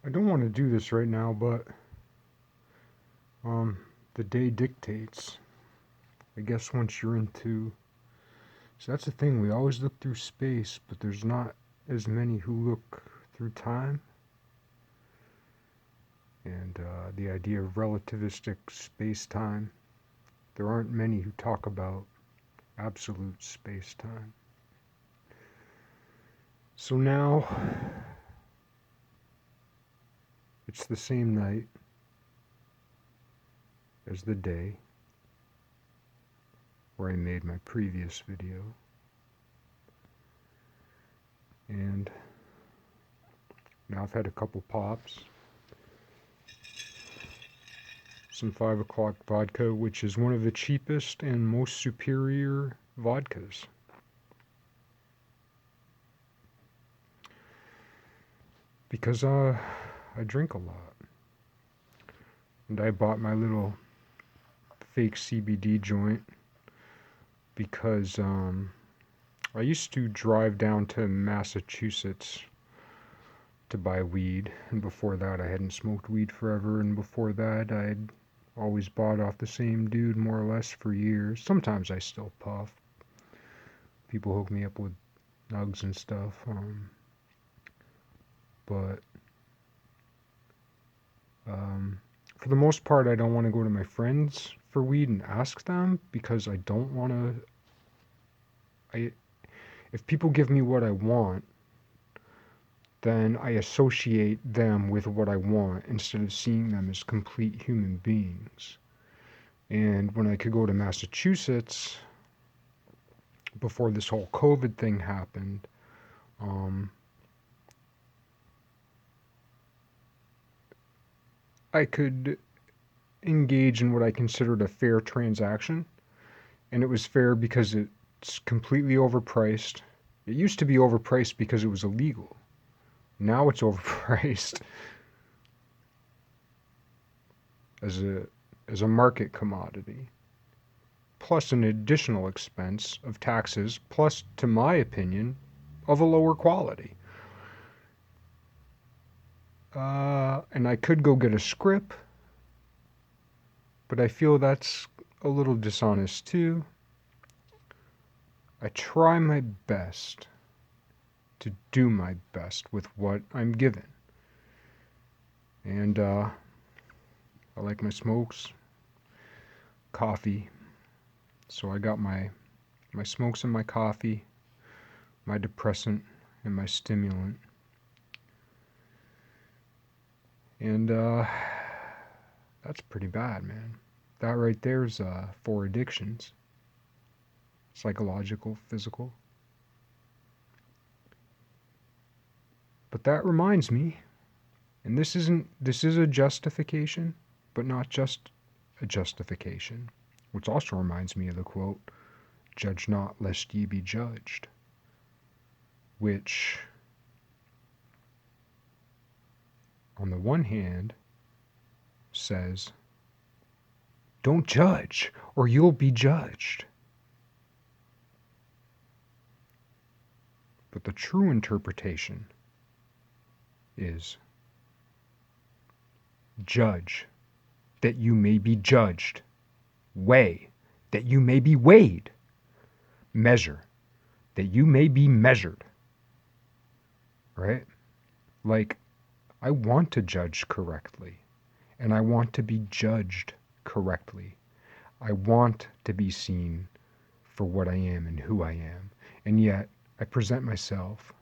I don't want to do this right now, but um, the day dictates. I guess once you're into, so that's the thing. We always look through space, but there's not as many who look through time. And the idea of relativistic space-time. There aren't many who talk about absolute space-time. So now it's the same night as the day where I made my previous video. And now I've had a couple pops. Some 5 o'clock vodka, which is one of the cheapest and most superior vodkas. Because I drink a lot. And I bought my little fake CBD joint because I used to drive down to Massachusetts to buy weed, and before that I hadn't smoked weed forever, and before that I'd always bought off the same dude more or less for years. Sometimes I still puff. People hook me up with nugs and stuff, but for the most part I don't want to go to my friends for weed and ask them, because I don't want to. If people give me what I want, then I associate them with what I want instead of seeing them as complete human beings. And when I could go to Massachusetts before this whole COVID thing happened, I could engage in what I considered a fair transaction. And it was fair because it's completely overpriced. It used to be overpriced because it was illegal. Now it's overpriced as a market commodity, plus an additional expense of taxes, plus, to my opinion, of a lower quality. And I could go get a script, but I feel that's a little dishonest too. I try my best to do my best with what I'm given. And I like my smokes, coffee. So I got my smokes and my coffee, my depressant and my stimulant. And that's pretty bad, man. That right there's 4 addictions. Psychological, physical. But that reminds me, and this is a justification, but not just a justification, which also reminds me of the quote, "Judge not lest ye be judged," which on the one hand says, don't judge or you'll be judged. But the true interpretation is, judge that you may be judged, weigh that you may be weighed, measure that you may be measured. Right? Like, I want to judge correctly, and I want to be judged correctly. I want to be seen for what I am and who I am, and yet I present myself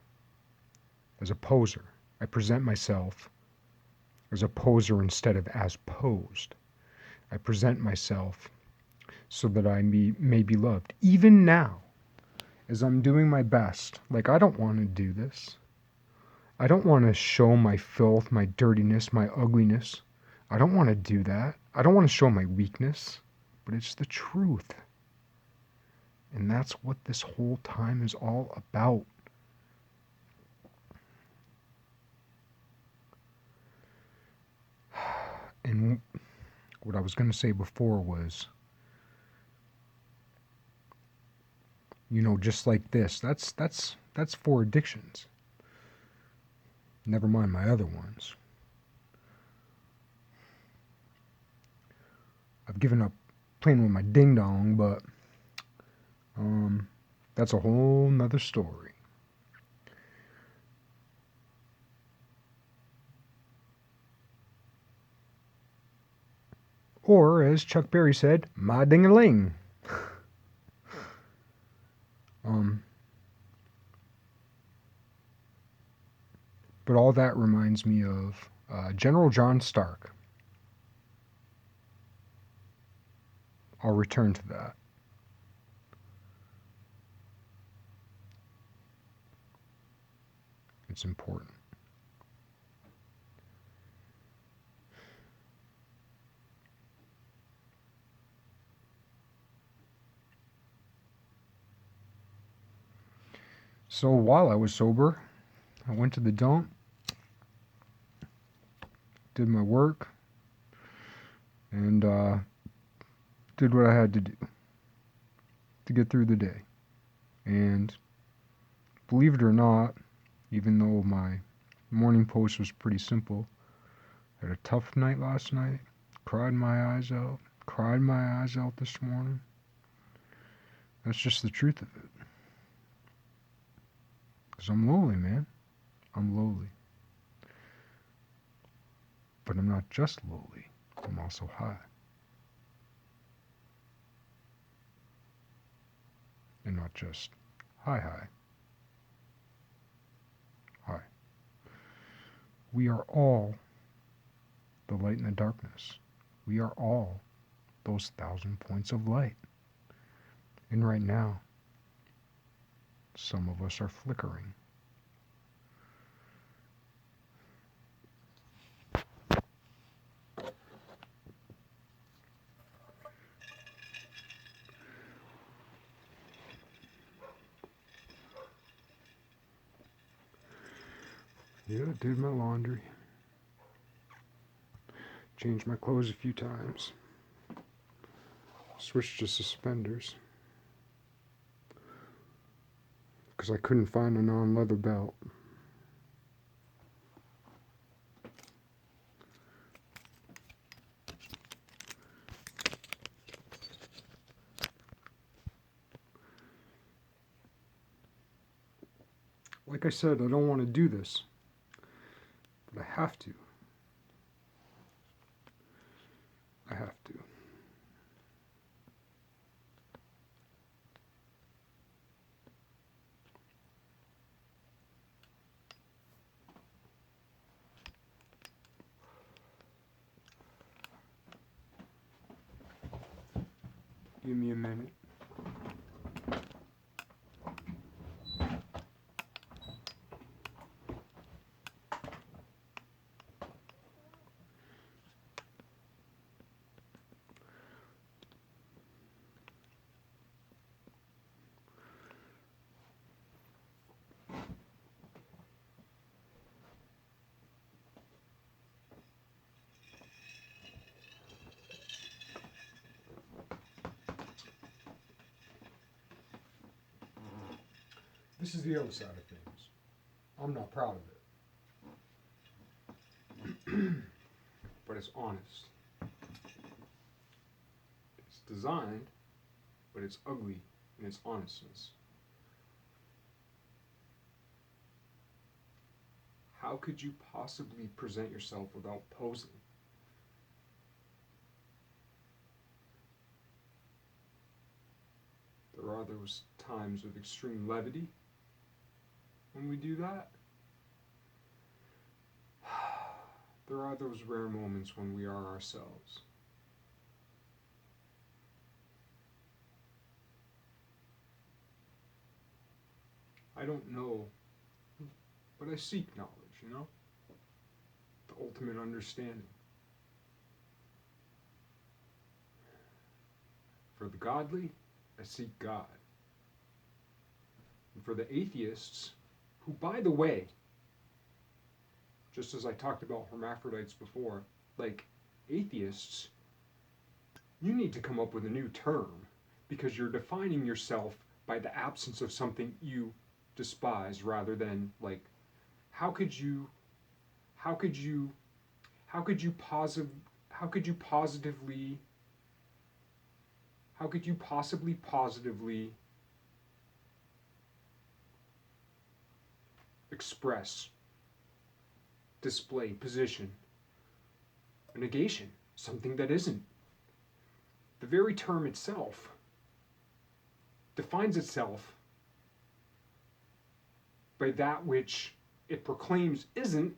as a poser. I present myself as a poser instead of as posed. I present myself so that I may be loved. Even now, as I'm doing my best, like, I don't want to do this. I don't want to show my filth, my dirtiness, my ugliness. I don't want to do that. I don't want to show my weakness, but it's the truth. And that's what this whole time is all about. And what I was going to say before was, just like this, that's 4 addictions. Never mind my other ones. I've given up playing with my ding dong, but that's a whole nother story. Or, as Chuck Berry said, my ding-a-ling. But all that reminds me of General John Stark. I'll return to that. It's important. So while I was sober, I went to the dump, did my work, and did what I had to do to get through the day. And believe it or not, even though my morning post was pretty simple, I had a tough night last night, cried my eyes out this morning. That's just the truth of it. Because I'm lowly, man. I'm lowly. But I'm not just lowly, I'm also high. And not just high. We are all the light in the darkness. We are all those 1,000 points of light. And right now, some of us are flickering. Yeah, did my laundry. Changed my clothes a few times. Switched to suspenders. Because I couldn't find a non-leather belt. Like I said, I don't want to do this. But I have to. I have to. Give me a minute. This is the other side of things. I'm not proud of it. But it's honest. It's designed, but it's ugly in its honestness. How could you possibly present yourself without posing? There are those times of extreme levity when we do that. There are those rare moments when we are ourselves. I don't know, but I seek knowledge, the ultimate understanding. For the godly, I seek God. And for the atheists, who, by the way, just as I talked about hermaphrodites before, like atheists, you need to come up with a new term because you're defining yourself by the absence of something you despise rather than like how could you positively How could you possibly positively express, display, position a negation, something that isn't? The very term itself defines itself by that which it proclaims isn't,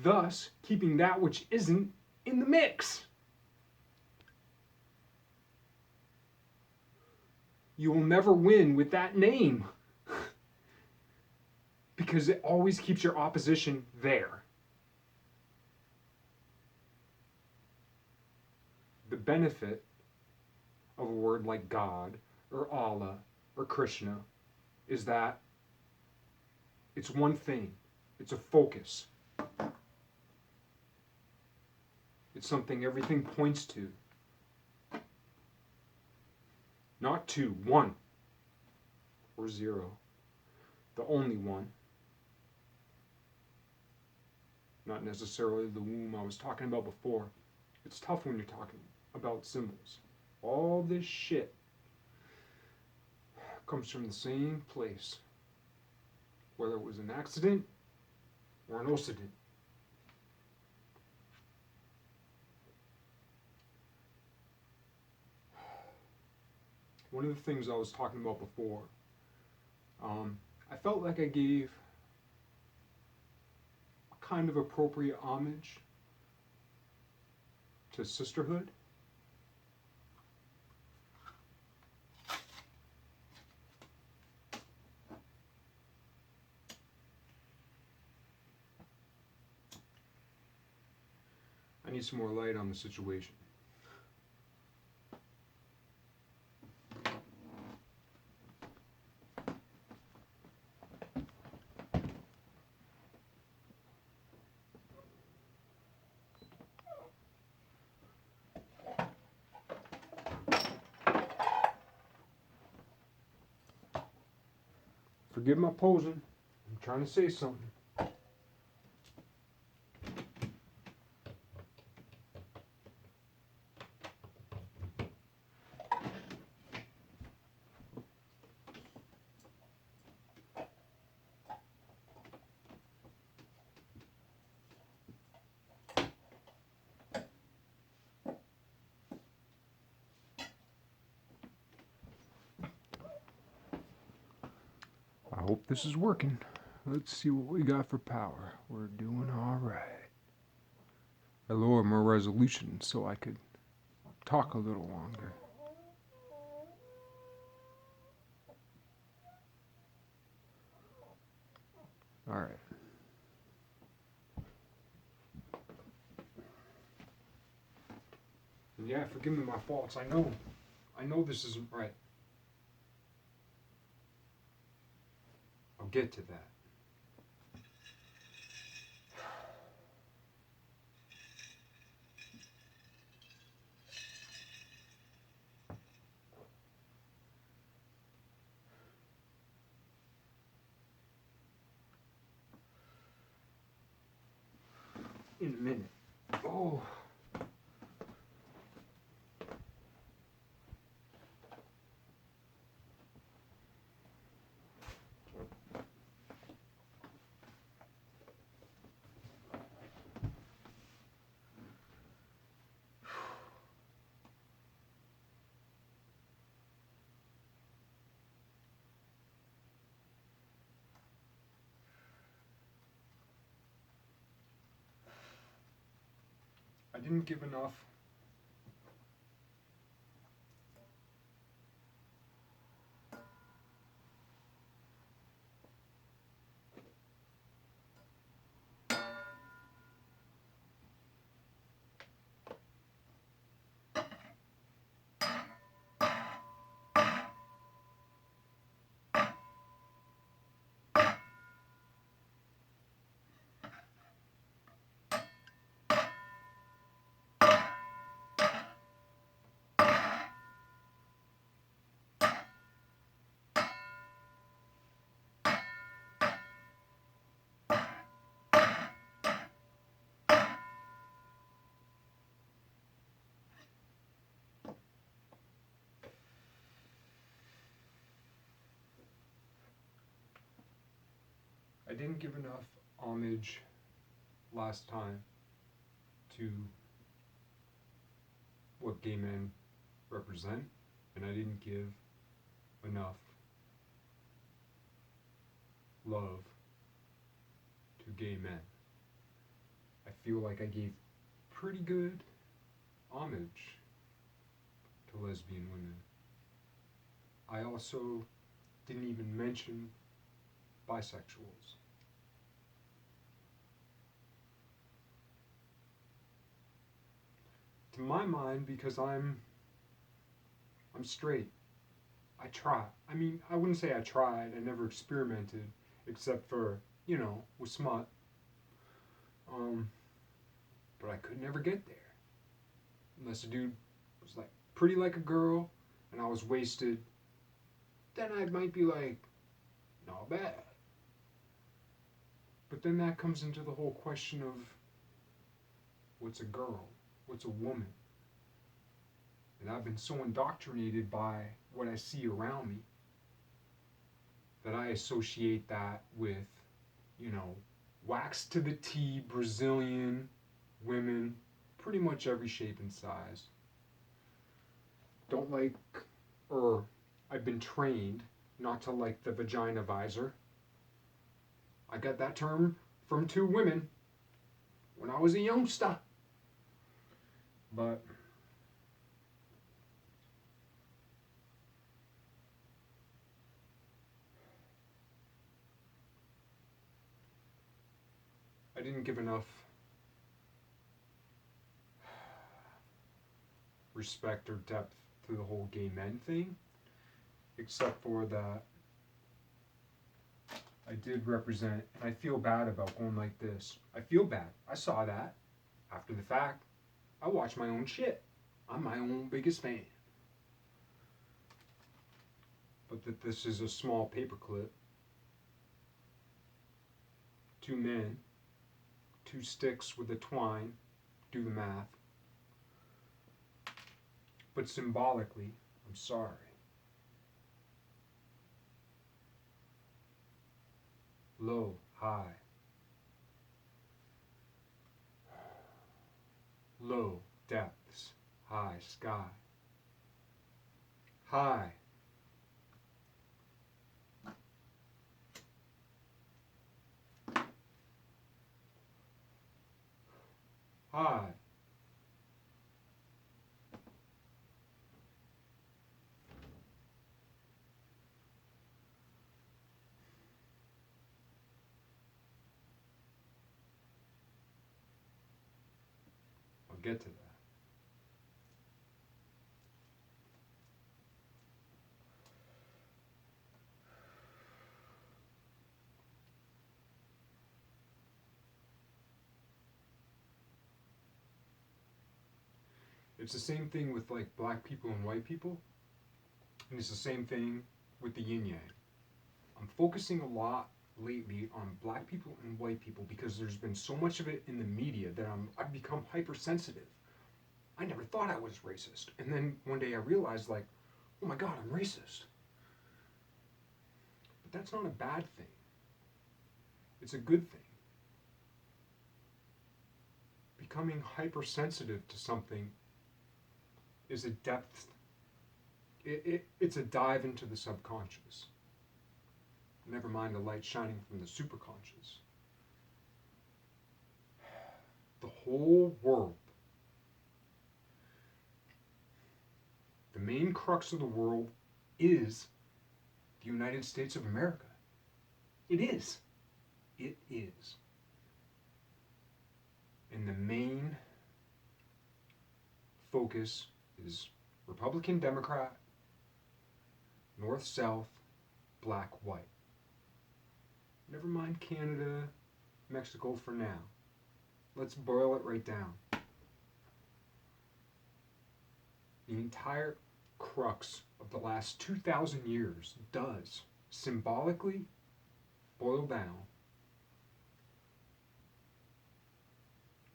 thus keeping that which isn't in the mix. You will never win with that name because it always keeps your opposition there. The benefit of a word like God or Allah or Krishna is that it's one thing, it's a focus. It's something everything points to. Not two, one or zero. The only one. Not necessarily the womb I was talking about before. It's tough when you're talking about symbols. All this shit comes from the same place, whether it was an accident or an occident. One of the things I was talking about before, I felt like I gave a kind of appropriate homage to sisterhood. I need some more light on the situation. Forgive my posing. I'm trying to say something. I hope this is working. Let's see what we got for power. We're doing all right. I lowered my resolution so I could talk a little longer. All right. And yeah, forgive me my faults. I know this isn't right. I'll get to that. In a minute. Oh. I didn't give enough. I didn't give enough homage last time to what gay men represent, and I didn't give enough love to gay men. I feel like I gave pretty good homage to lesbian women. I also didn't even mention bisexuals. To my mind, because I'm straight, I try. I mean, I wouldn't say I tried. I never experimented, except for with smut. Um, but I could never get there unless a dude was like pretty like a girl, and I was wasted. Then I might be like, not bad. But then that comes into the whole question of what's a girl? What's a woman? And I've been so indoctrinated by what I see around me that I associate that with, you know, wax to the T Brazilian women, pretty much every shape and size. Don't like, or I've been trained not to like the vagina visor. I got that term from two women when I was a youngster. But I didn't give enough respect or depth to the whole gay men thing, except for that I did represent, and I feel bad about going like this. I feel bad. I saw that after the fact. I watch my own shit. I'm my own biggest fan. But that this is a small paperclip. Two men, two sticks with a twine, do the math. But symbolically, I'm sorry. Low, high. Low, depths, high, sky. High. High. I'll get to that. It's the same thing with like black people and white people, and it's the same thing with the yin yang. I'm focusing a lot lately on black people and white people because there's been so much of it in the media that I've become hypersensitive. I never thought I was racist, and then one day I realized like, oh my god, I'm racist. But that's not a bad thing. It's a good thing. Becoming hypersensitive to something is a depth. It's a dive into the subconscious. Never mind the light shining from the superconscious. The whole world, the main crux of the world is the United States of America. It is. It is. And the main focus is Republican, Democrat, North, South, black, white. Never mind Canada, Mexico for now. Let's boil it right down. The entire crux of the last 2,000 years does symbolically boil down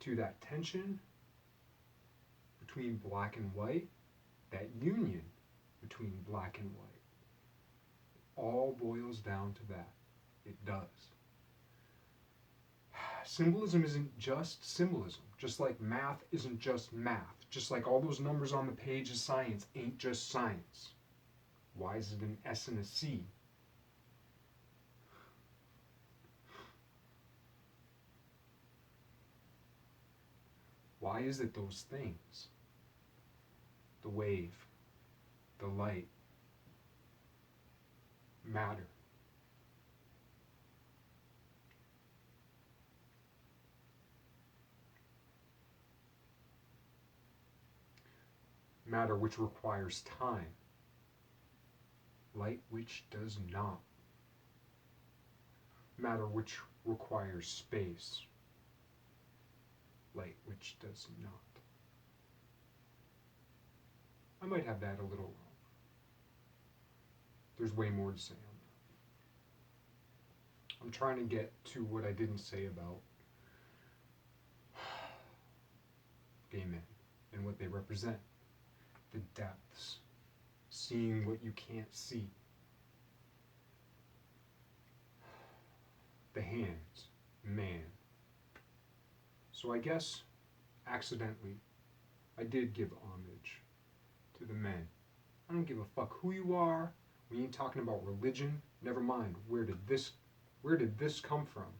to that tension between black and white, that union between black and white. It all boils down to that. It does. Symbolism isn't just symbolism, just like math isn't just math, just like all those numbers on the page of science ain't just science. Why is it an S and a C? Why is it those things? The wave, the light, matter. Matter which requires time, light which does not. Matter which requires space, light which does not. I might have that a little wrong. There's way more to say on that. I'm trying to get to what I didn't say about gay men and what they represent. The depths, seeing what you can't see. The hands, man. So I guess, accidentally, I did give homage to the men. I don't give a fuck who you are. We ain't talking about religion. Never mind. Where did this come from?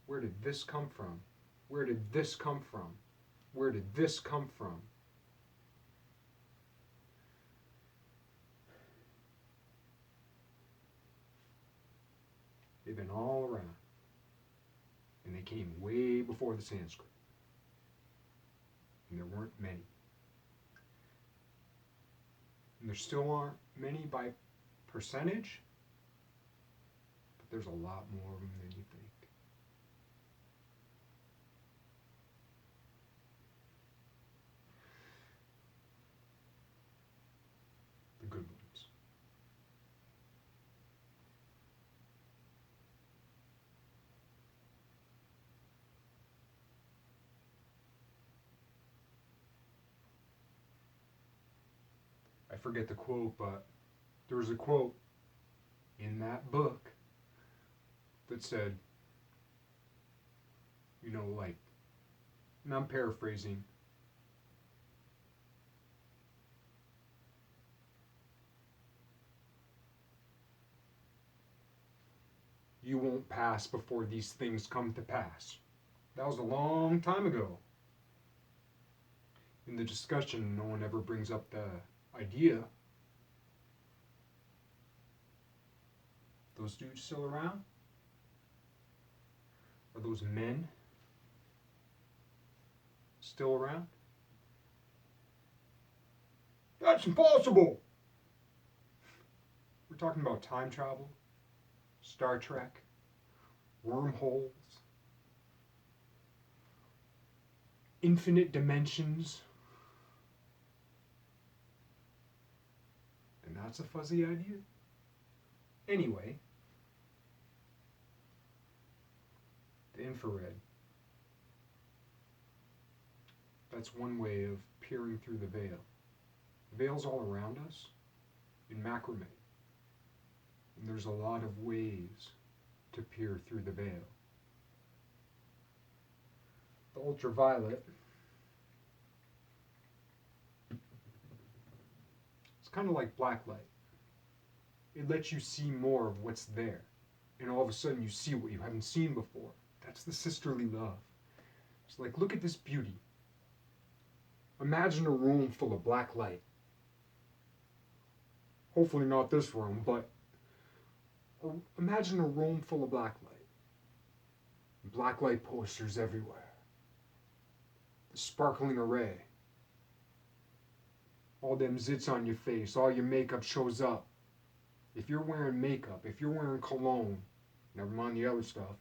Where did this come from? Where did this come from? Where did this come from? They've been all around. And they came way before the Sanskrit. And there weren't many. And there still aren't many by percentage, but there's a lot more of them than you think. The good ones. I forget the quote, but there was a quote in that book that said, like, and I'm paraphrasing, you won't pass before these things come to pass. That was a long time ago. In the discussion, no one ever brings up the idea. Those dudes still around? Are those men still around? That's impossible! We're talking about time travel, Star Trek, wormholes, infinite dimensions. And that's a fuzzy idea? Anyway, the infrared. That's one way of peering through the veil. The veil's all around us in macrame. And there's a lot of ways to peer through the veil. The ultraviolet, it's kind of like black light. It lets you see more of what's there. And all of a sudden you see what you haven't seen before. That's the sisterly love. It's like, look at this beauty. Imagine a room full of black light. Hopefully not this room, but imagine a room full of black light. Black light posters everywhere. The sparkling array. All them zits on your face, all your makeup shows up. If you're wearing makeup, if you're wearing cologne, never mind the other stuff,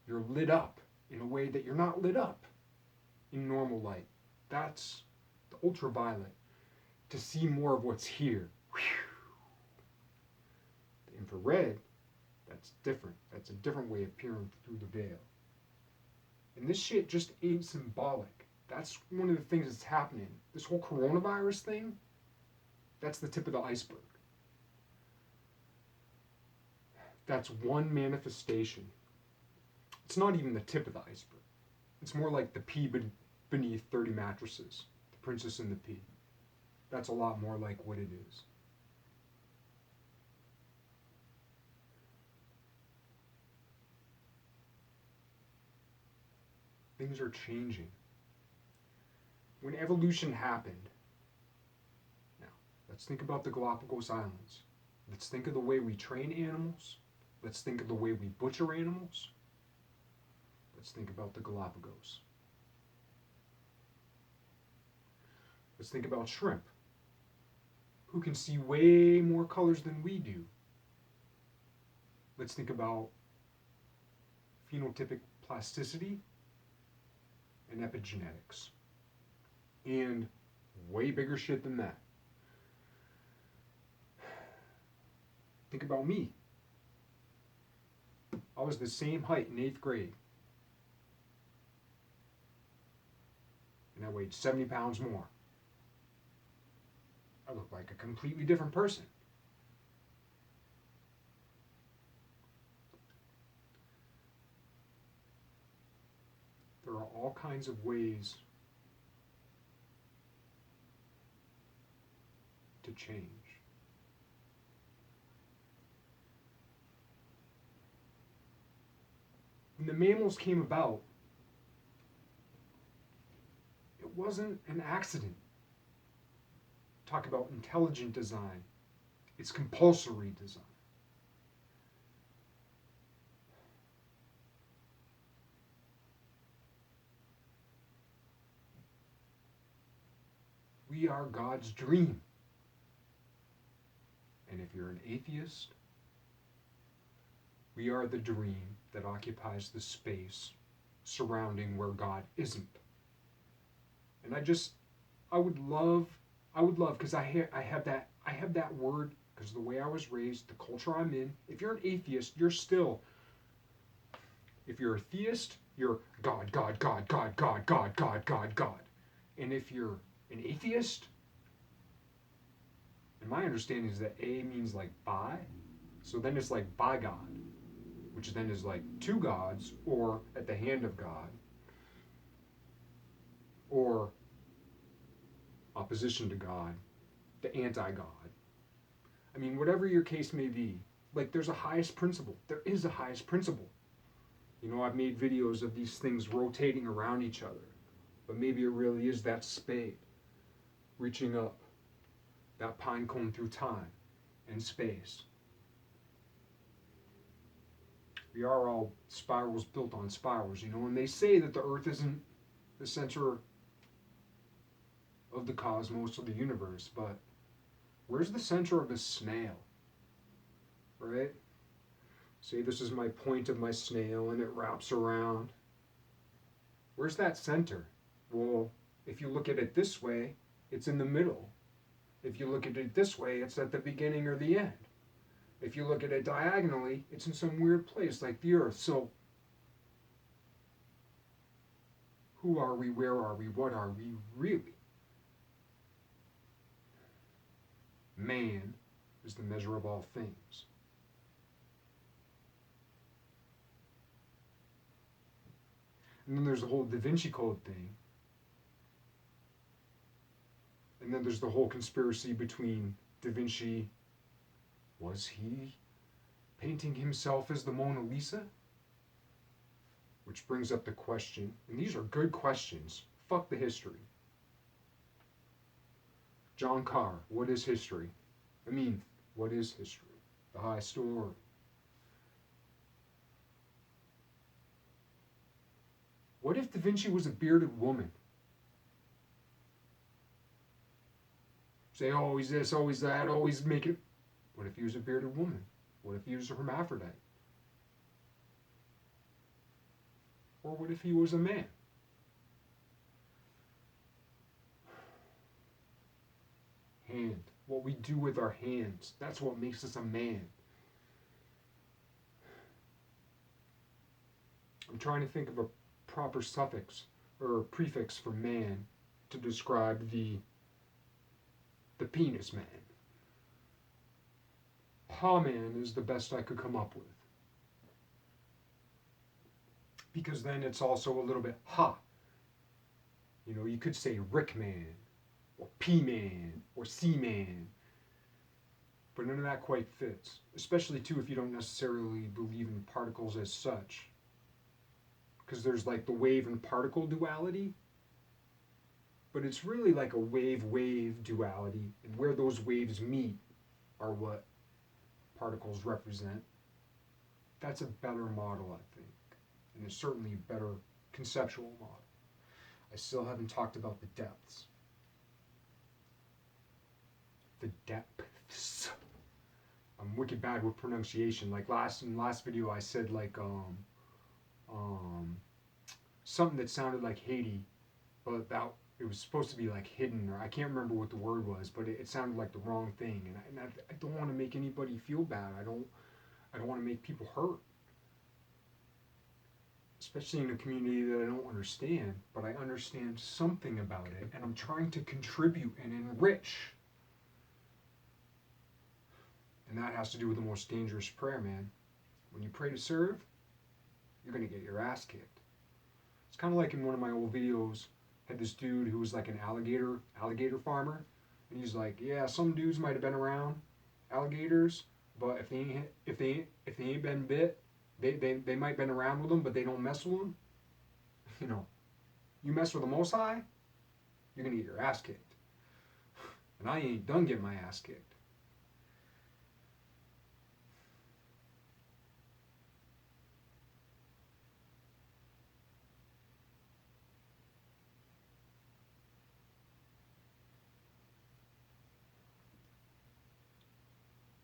you're lit up in a way that you're not lit up in normal light. That's the ultraviolet, to see more of what's here. The infrared, that's different. That's a different way of peering through the veil. And this shit just ain't symbolic. That's one of the things that's happening. This whole coronavirus thing, that's the tip of the iceberg. That's one manifestation It's not even the tip of the iceberg. It's more like the pea beneath 30 mattresses. The Princess and the Pea. That's a lot more like what it is. Things are changing. When evolution happened, now let's think about the Galapagos Islands. Let's think of the way we train animals. Let's think of the way we butcher animals. Let's think about the Galapagos. Let's think about shrimp, who can see way more colors than we do. Let's think about phenotypic plasticity and epigenetics. And way bigger shit than that. Think about me. I was the same height in 8th grade. And I weighed 70 pounds more. I look like a completely different person. There are all kinds of ways to change. When the mammals came about, it wasn't an accident. Talk about intelligent design. It's compulsory design. We are God's dream. And if you're an atheist, we are the dream that occupies the space surrounding where God isn't. And I would love, because I have that word, because of the way I was raised, the culture I'm in. If you're an atheist, if you're a theist, you're God, God, God, God, God, God, God, God, God. And if you're an atheist, and my understanding is that A means like by, so then it's like by God, which then is like to gods, or at the hand of God, or opposition to God, the anti-God. I mean, whatever your case may be, like there's a highest principle. There is a highest principle. You know, I've made videos of these things rotating around each other, but maybe it really is that spade reaching up, that pine cone through time and space. We are all spirals built on spirals, you know, and they say that the Earth isn't the center of the cosmos or the universe, but where's the center of a snail, right? Say this is my point of my snail and it wraps around. Where's that center? Well, if you look at it this way, it's in the middle. If you look at it this way, it's at the beginning or the end. If you look at it diagonally, it's in some weird place like the Earth. So, who are we? Where are we? What are we really? Man is the measure of all things. And then there's the whole Da Vinci Code thing. And then there's the whole conspiracy between Da Vinci. Was he painting himself as the Mona Lisa? Which brings up the question, and these are good questions. Fuck the history. John Carr, what is history? I mean, what is history? The high story. What if Da Vinci was a bearded woman? Say, oh, he's this, oh, he's that, always make it. What if he was a bearded woman? What if he was a hermaphrodite? Or what if he was a man? Hand. What we do with our hands. That's what makes us a man. I'm trying to think of a proper suffix or prefix for man to describe the penis man. Pa man is the best I could come up with. because then it's also a little bit ha. You know, you could say Rickman or P-Man or C-Man, but none of that quite fits. Especially too if you don't necessarily believe in particles as such, because there's like the wave and particle duality, but it's really like a wave-wave duality, and where those waves meet are what particles represent. That's a better model, I think, and it's certainly a better conceptual model. I still haven't talked about the depths. The depths. I'm wicked bad with pronunciation. Like in last video, I said like something that sounded like Haiti, but that it was supposed to be like hidden, or I can't remember what the word was, but it sounded like the wrong thing, and I don't want to make anybody feel bad. I don't want to make people hurt, especially in a community that I don't understand, but I understand something about it, and I'm trying to contribute and enrich. And that has to do with the most dangerous prayer, man. When you pray to serve, you're going to get your ass kicked. It's kind of like in one of my old videos, had this dude who was like an alligator farmer, and he's like, yeah, some dudes might have been around alligators, but if they ain't been bit, they might been around with them, but they don't mess with them. You know, you mess with the Most High, you're gonna get your ass kicked. And I ain't done getting my ass kicked.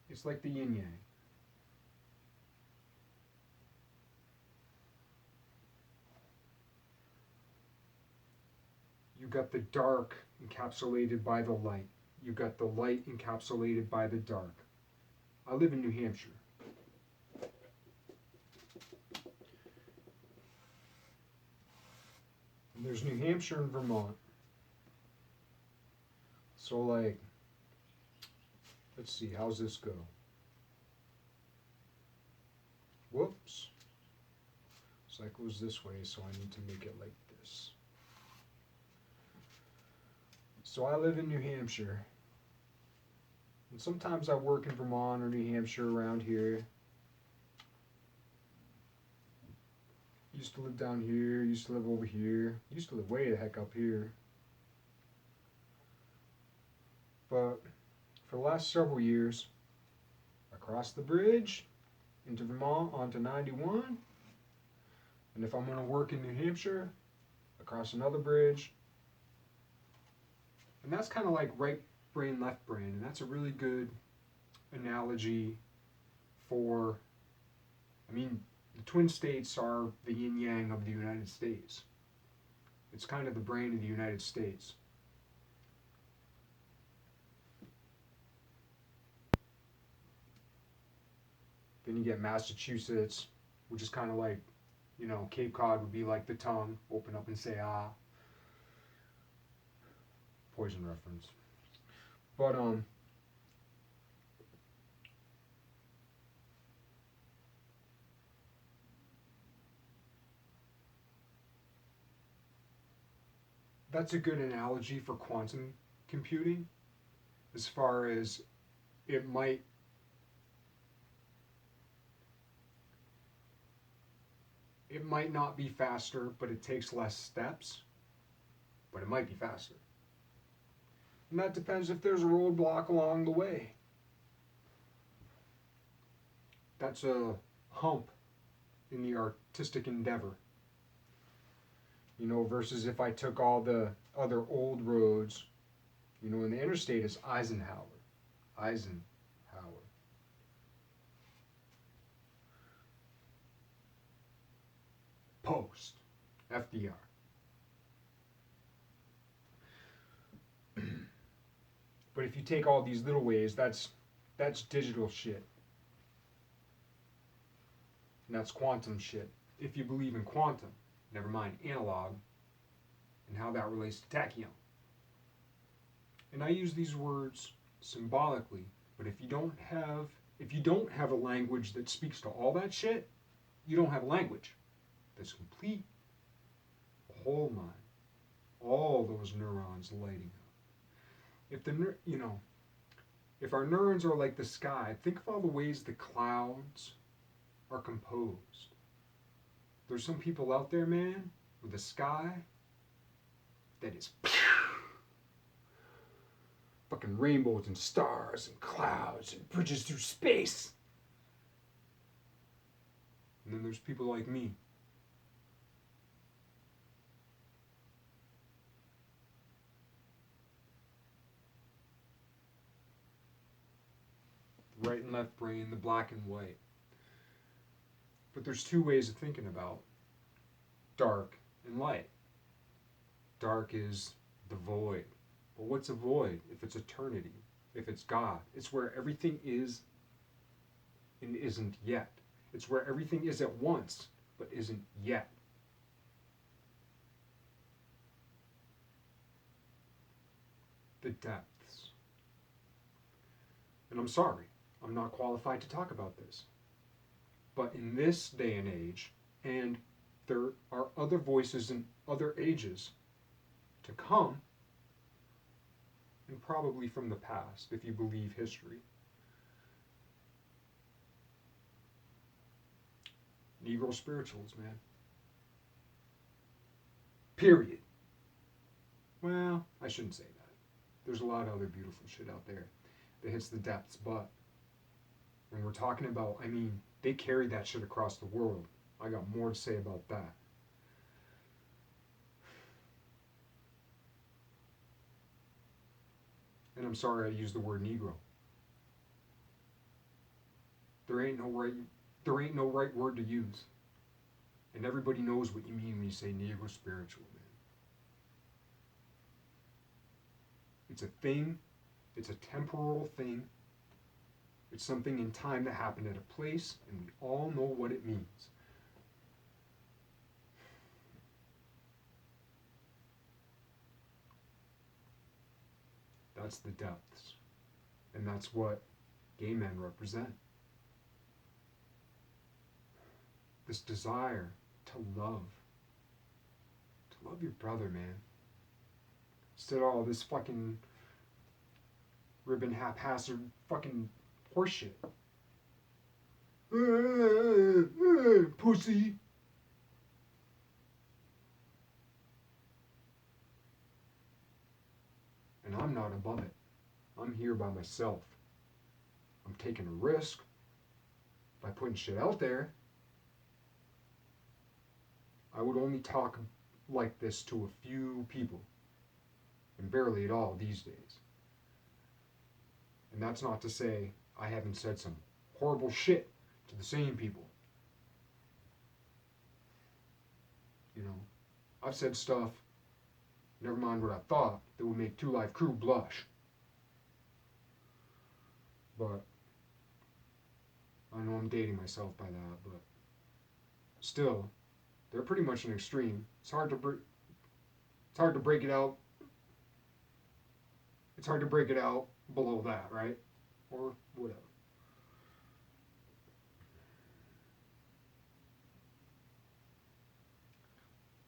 It's like the yin yang. You got the dark encapsulated by the light. You got the light encapsulated by the dark. I live in New Hampshire. And there's New Hampshire and Vermont. So like, let's see, how's this go? Whoops. Cycles this way, so I need to make it like this. So I live in New Hampshire. And sometimes I work in Vermont or New Hampshire around here. Used to live down here, used to live over here, used to live way the heck up here. But for the last several years, I crossed the bridge into Vermont onto 91. And if I'm going to work in New Hampshire, I cross another bridge. And that's kind of like right brain, left brain. And that's a really good analogy for, I mean, the Twin States are the yin yang of the United States. It's kind of the brain of the United States. Then you get Massachusetts, which is kind of like, you know, Cape Cod would be like the tongue, open up and say ah. Poison reference. But that's a good analogy for quantum computing, as far as it might not be faster, but it takes less steps, but it might be faster. And that depends if there's a roadblock along the way. That's a hump in the artistic endeavor. You know, versus if I took all the other old roads, you know, and the interstate is Eisenhower. Post. FDR. But if you take all these little ways, that's digital shit. And that's quantum shit. If you believe in quantum, never mind analog, and how that relates to tachyon. And I use these words symbolically, but if you don't have a language that speaks to all that shit, you don't have a language. This complete whole mind, all those neurons lighting up. If if our neurons are like the sky, think of all the ways the clouds are composed. There's some people out there, man, with a sky that is fucking rainbows and stars and clouds and bridges through space. And then there's people like me. Right and left brain, the black and white. But there's two ways of thinking about dark and light. Dark is the void. Well, what's a void? If it's eternity, if it's God, it's where everything is and isn't yet. It's where everything is at once, but isn't yet. The depths. And I'm sorry, I'm not qualified to talk about this. But in this day and age, and there are other voices in other ages to come, and probably from the past, if you believe history. Negro spirituals, man. Period. Well, I shouldn't say that. There's a lot of other beautiful shit out there that hits the depths, but when we're talking about, I mean, they carried that shit across the world. I got more to say about that. And I'm sorry I used the word Negro. There ain't no right word to use. And everybody knows what you mean when you say Negro spiritual, man. It's a thing, it's a temporal thing. It's something in time that happened at a place, and we all know what it means. That's the depths. And that's what gay men represent. This desire to love your brother, man. Instead of all this fucking ribbon haphazard fucking horseshit. Pussy. And I'm not above it. I'm here by myself. I'm taking a risk by putting shit out there. I would only talk like this to a few people, and barely at all these days. And that's not to say I haven't said some horrible shit to the same people. You know, I've said stuff, never mind what I thought, that would make Two Live Crew blush. But I know I'm dating myself by that, but still, they're pretty much an extreme. It's hard to break it out. It's hard to break it out below that, right? Or whatever.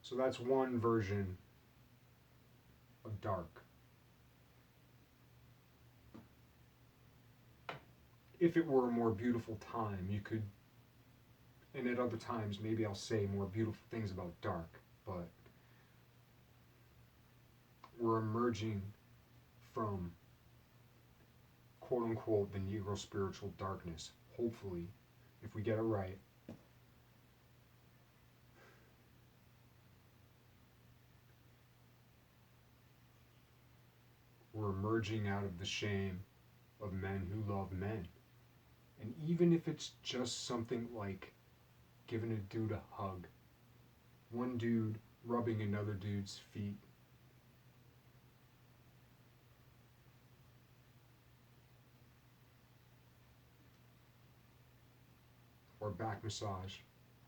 So that's one version of dark. If it were a more beautiful time, you could, and at other times maybe I'll say more beautiful things about dark, but we're emerging from quote unquote the Negro spiritual darkness, hopefully, if we get it right. We're emerging out of the shame of men who love men. And even if it's just something like giving a dude a hug, one dude rubbing another dude's feet, or back massage.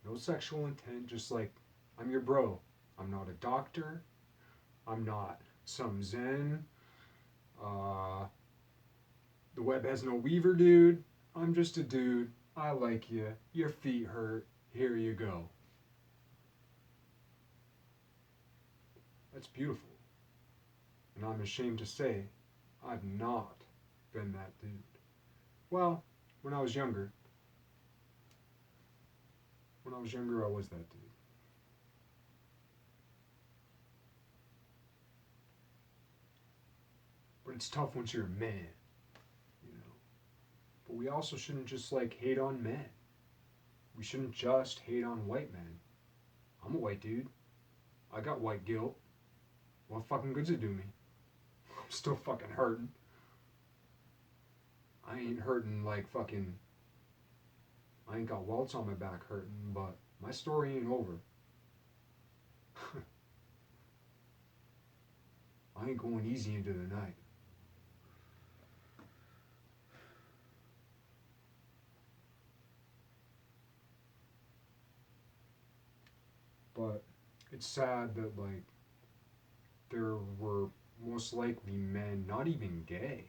No sexual intent, just like, I'm your bro. I'm not a doctor. I'm not some Zen. The web has no weaver, dude. I'm just a dude. I like you. Your feet hurt. Here you go. That's beautiful. And I'm ashamed to say, I've not been that dude. Well, when I was younger, I was that dude. But it's tough once you're a man, you know. But we also shouldn't just like hate on men. We shouldn't just hate on white men. I'm a white dude. I got white guilt. What fucking good's it do me? I'm still fucking hurting. I ain't hurting like fucking. I ain't got welts on my back hurting, but my story ain't over. I ain't going easy into the night. But it's sad that like there were most likely men, not even gay,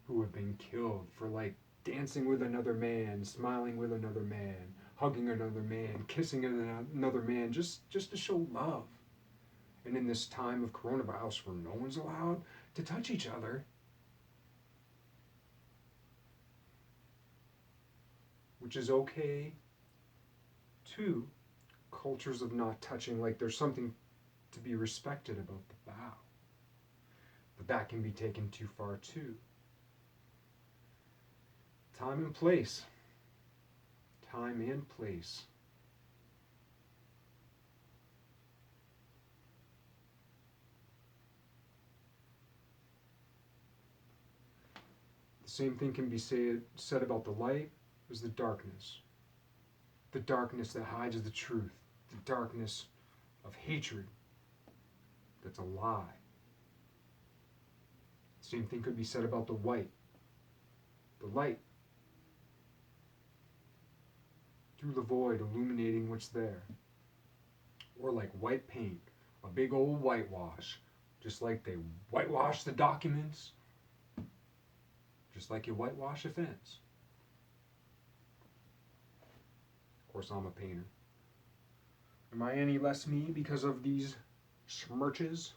who have been killed for like dancing with another man, smiling with another man, hugging another man, kissing another man, just to show love. And in this time of coronavirus where no one's allowed to touch each other, which is okay too, cultures of not touching, like there's something to be respected about the bow. But that can be taken too far too. Time and place. Time and place. The same thing can be said about the light as the darkness. The darkness that hides the truth. The darkness of hatred that's a lie. The same thing could be said about the white. The light through the void illuminating what's there. Or like white paint, a big old whitewash. Just like they whitewash the documents, just like you whitewash a fence. Of course, I'm a painter. Am I any less me because of these smirches?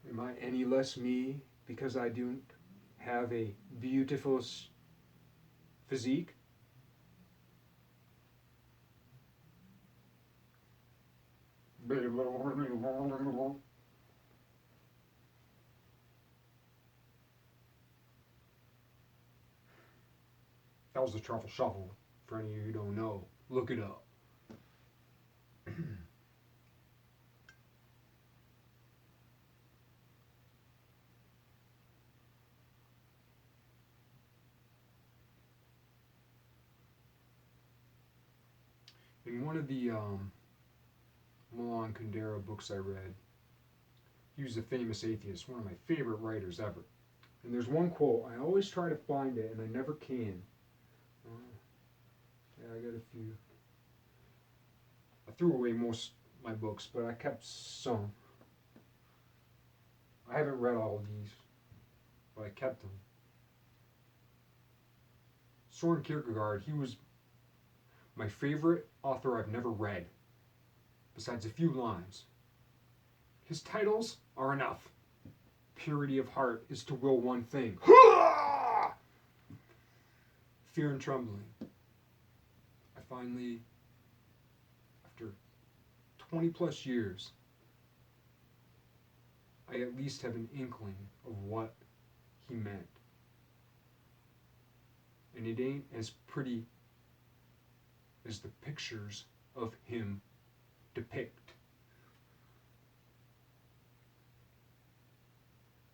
Am I any less me because I don't have a beautiful physique? That was the truffle shuffle. For any of you who don't know, look it up. In one of the Milan Kundera books I read, he was a famous atheist, one of my favorite writers ever. And there's one quote, I always try to find it and I never can. Yeah, I got a few. I threw away most of my books, but I kept some. I haven't read all of these, but I kept them. Soren Kierkegaard, he was my favorite author I've never read, besides a few lines. His titles are enough. Purity of heart is to will one thing. Fear and trembling. I finally, after 20 plus years, I at least have an inkling of what he meant. And it ain't as pretty as the pictures of him depict.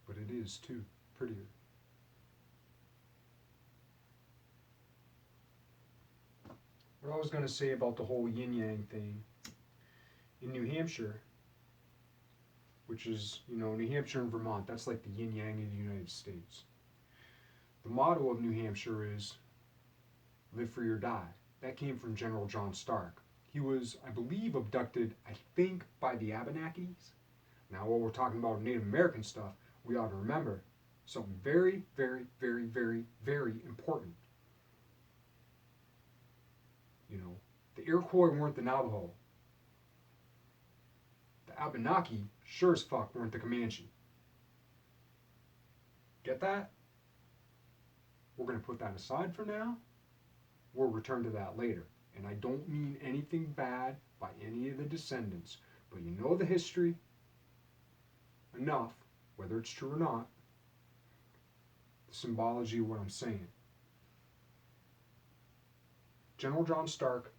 But it is too prettier. What I was going to say about the whole yin-yang thing, in New Hampshire, which is, New Hampshire and Vermont, that's like the yin-yang of the United States. The motto of New Hampshire is, live free or die. That came from General John Stark. He was, I believe, abducted, I think, by the Abenakis. Now, while we're talking about Native American stuff, we ought to remember something very, very, very, very, very important. The Iroquois weren't the Navajo. Abenaki sure as fuck weren't the Comanche. Get that? We're going to put that aside for now. We'll return to that later. And I don't mean anything bad by any of the descendants, but you know the history enough, whether it's true or not, the symbology of what I'm saying. General John Stark,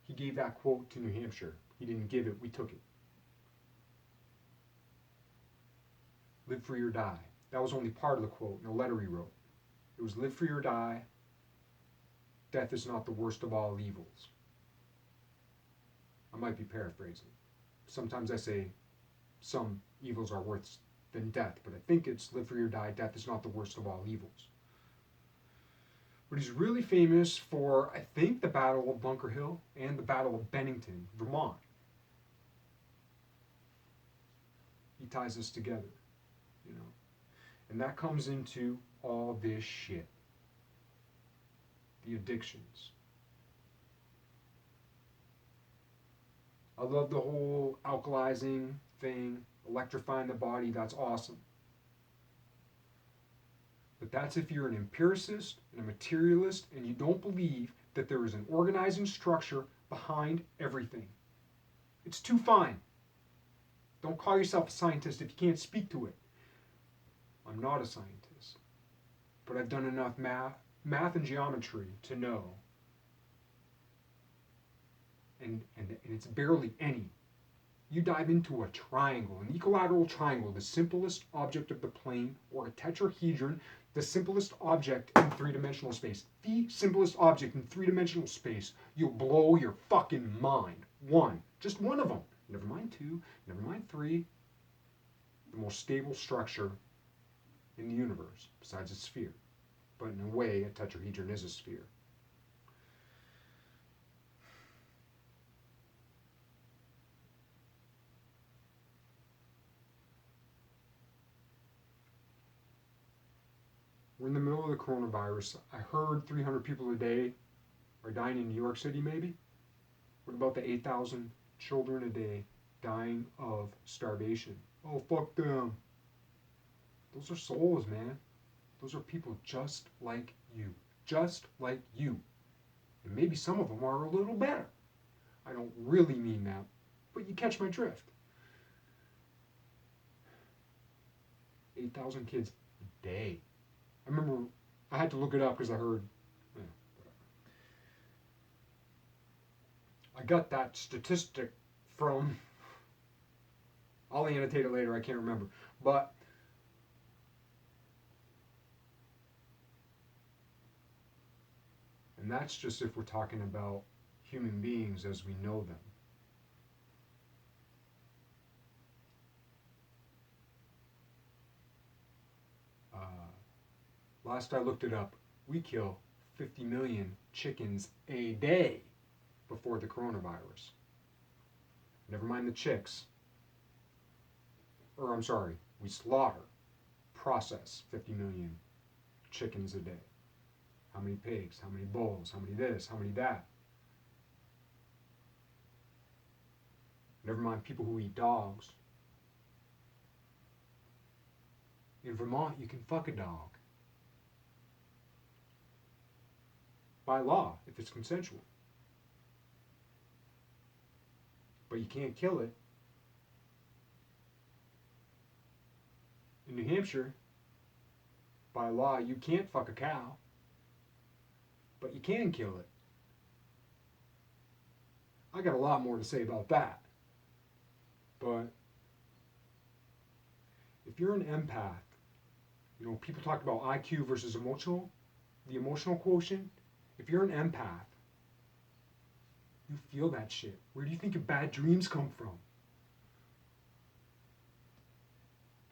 he gave that quote to New Hampshire. He didn't give it, we took it. Live free or die. That was only part of the quote in a letter he wrote. It was live free or die. Death is not the worst of all evils. I might be paraphrasing. Sometimes I say some evils are worse than death, but I think it's live free or die. Death is not the worst of all evils. But he's really famous for, I think, the Battle of Bunker Hill and the Battle of Bennington, Vermont. He ties us together, you know. And that comes into all this shit. The addictions. I love the whole alkalizing thing, electrifying the body, that's awesome. But that's if you're an empiricist and a materialist and you don't believe that there is an organizing structure behind everything. It's too fine. Don't call yourself a scientist if you can't speak to it. I'm not a scientist, but I've done enough math and geometry to know, and it's barely any. You dive into a triangle, an equilateral triangle, the simplest object of the plane, or a tetrahedron, the simplest object in three-dimensional space. The simplest object in three-dimensional space. You'll blow your fucking mind. One. Just one of them. Never mind two. Never mind three. The most stable structure in the universe, besides a sphere. But in a way, a tetrahedron is a sphere. We're in the middle of the coronavirus. I heard 300 people a day are dying in New York City, maybe? What about the 8,000 children a day dying of starvation? Oh, fuck them. Those are souls, man. Those are people just like you. Just like you. And maybe some of them are a little better. I don't really mean that, but you catch my drift. 8,000 kids a day. I remember I had to look it up because I heard, I got that statistic from, I'll annotate it later, I can't remember. But and that's just if we're talking about human beings as we know them. Last I looked it up, we kill 50 million chickens a day before the coronavirus. Never mind the chicks. Or I'm sorry, we slaughter, process 50 million chickens a day. How many pigs, how many bulls, how many this, how many that. Never mind people who eat dogs. In Vermont, you can fuck a dog. By law, if it's consensual. But you can't kill it. In New Hampshire, by law, you can't fuck a cow. But you can kill it. I got a lot more to say about that. But if you're an empath, you know, people talk about IQ versus emotional, the emotional quotient. If you're an empath, you feel that shit. Where do you think your bad dreams come from?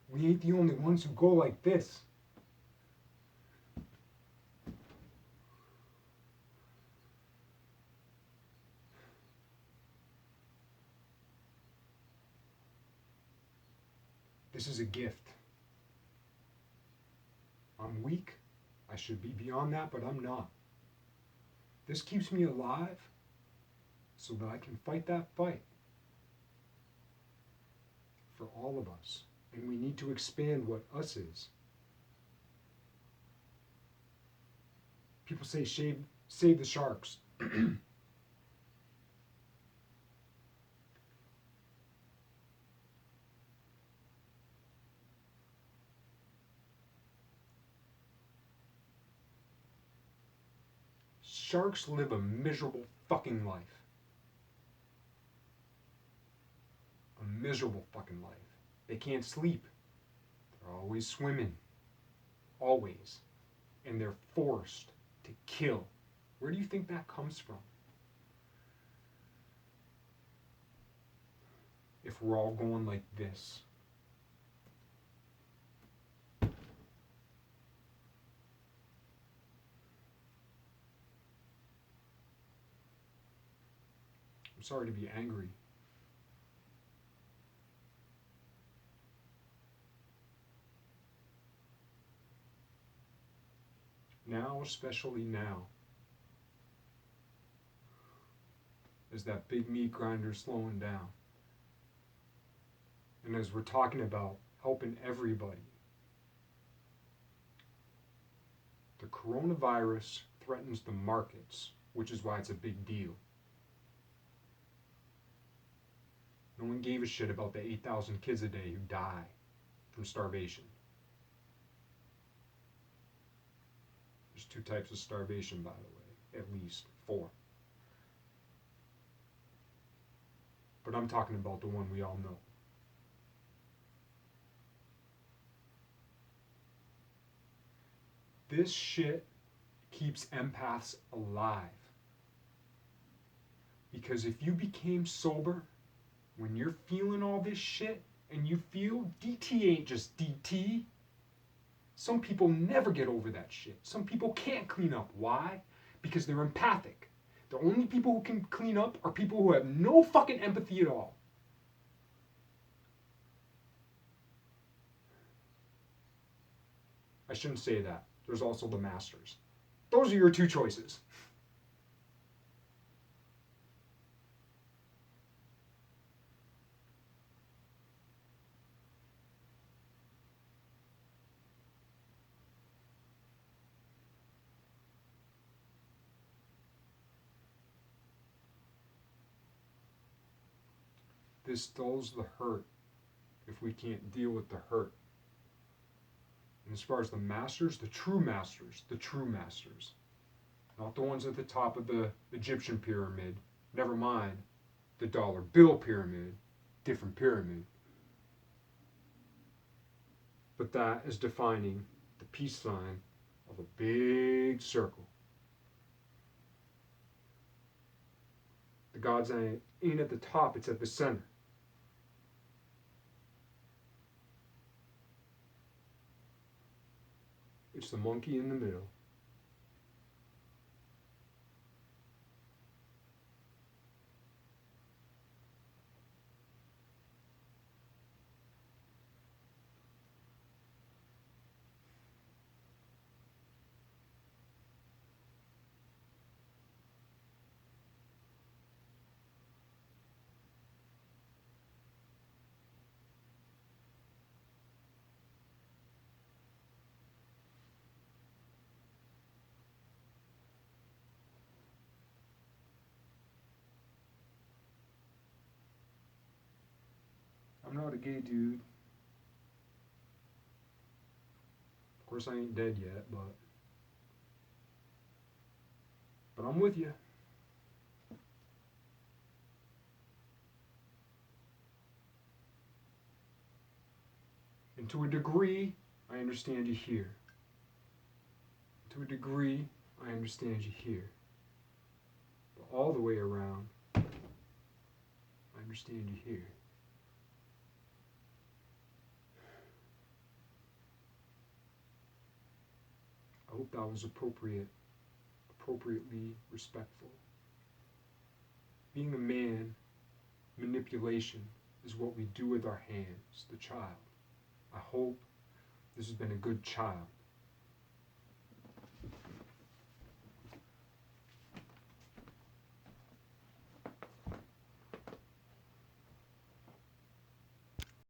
We ain't the only ones who go like this. This is a gift. I'm weak. I should be beyond that, but I'm not. This keeps me alive so that I can fight that fight for all of us. And we need to expand what us is. People say save the sharks. Sharks live a miserable fucking life. A miserable fucking life. They can't sleep. They're always swimming. Always. And they're forced to kill. Where do you think that comes from? If we're all going like this. I'm sorry to be angry. Now, especially now, as that big meat grinder slowing down. And as we're talking about helping everybody, the coronavirus threatens the markets, which is why it's a big deal. No one gave a shit about the 8,000 kids a day who die from starvation. There's 2 types of starvation, by the way, at least 4. But I'm talking about the one we all know. This shit keeps empaths alive. Because if you became sober when you're feeling all this shit and you feel DT ain't just DT. Some people never get over that shit. Some people can't clean up. Why? Because they're empathic. The only people who can clean up are people who have no fucking empathy at all. I shouldn't say that. There's also the masters. Those are your 2 choices. This dulls the hurt if we can't deal with the hurt. And as far as the masters, the true masters, not the ones at the top of the Egyptian pyramid, never mind the dollar bill pyramid, different pyramid. But that is defining the peace sign of a big circle. The God's eye ain't at the top, it's at the center. It's the monkey in the middle. I'm not a gay dude. Of course, I ain't dead yet, but I'm with you. And to a degree, I understand you here. To a degree, I understand you here. But all the way around, I understand you here. I hope that was appropriately respectful. Being a man, manipulation is what we do with our hands, the child. I hope this has been a good child.